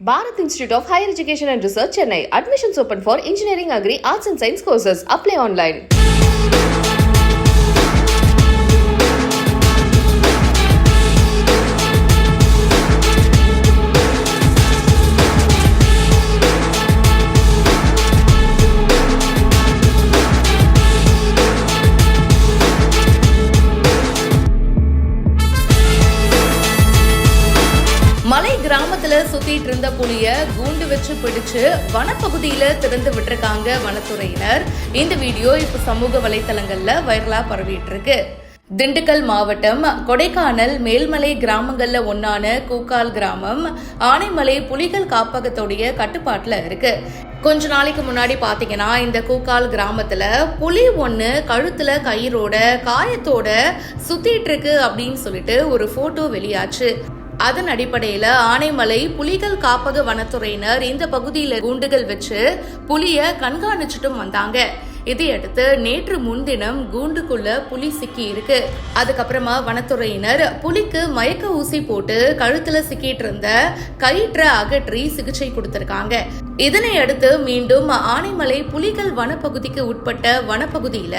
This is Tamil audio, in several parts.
Bharat Institute of Higher Education and Research, Chennai. Admissions open for Engineering, Agri, Arts and Science courses. Apply online. மலை கிராமத்துல சுத்திட்டு இருந்த புலிய கூண்டு வச்சு பிடிச்சு வனப்பகுதியில திறந்து விட்டுருக்காங்க வனத்துறையினர். இந்த வீடியோ இப்ப சமூக வலைத்தளங்கள்ல வைரலா பரவிட்டு இருக்கு. திண்டுக்கல் மாவட்டம் கொடைக்கானல் மேல்மலை கிராமங்கள்ல ஒன்னான கூக்கால் கிராமம் ஆனைமலை புலிகள் காப்பகத்துடைய கட்டுப்பாட்டுல இருக்கு. கொஞ்ச நாளைக்கு முன்னாடி பாத்தீங்கன்னா இந்த கூக்கால் கிராமத்துல புலி ஒண்ணு கழுத்துல கயிறோட காயத்தோட சுத்திட்டு இருக்கு அப்படின்னு சொல்லிட்டு ஒரு போட்டோ வெளியாச்சு. அதன் அடிப்படையில ஆனைமலை புலிகள் காப்பக வனத்துறையினர் இந்த பகுதியில கூண்டுகள் வச்சு புலிய கண்காணிச்சுட்டும் வந்தாங்க. இதையடுத்து நேற்று முன்தினம் கூண்டுக்குள்ள புலி சிக்கி இருக்கு. அதுக்கப்புறமா வனத்துறையினர் புலிக்கு மயக்க ஊசி போட்டு கழுத்துல சிக்கிட்டு இருந்த கயிற்றை அகற்றி சிகிச்சை கொடுத்திருக்காங்க. இதனை அடுத்து மீண்டும் ஆனைமலை புலிகள் வனப்பகுதிக்கு உட்பட்ட வனப்பகுதியில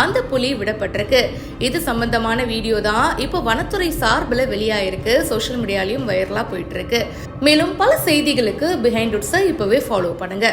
அந்த புலி விடப்பட்டிருக்கு. இது சம்பந்தமான வீடியோ தான் இப்போ வனத்துறை சார்பில் வெளியாயிருக்கு. சோசியல் மீடியாலையும் வைரலா போயிட்டு இருக்கு. மேலும் பல செய்திகளுக்கு பிஹைண்ட் உட்ஸை இப்பவே ஃபாலோ பண்ணுங்க.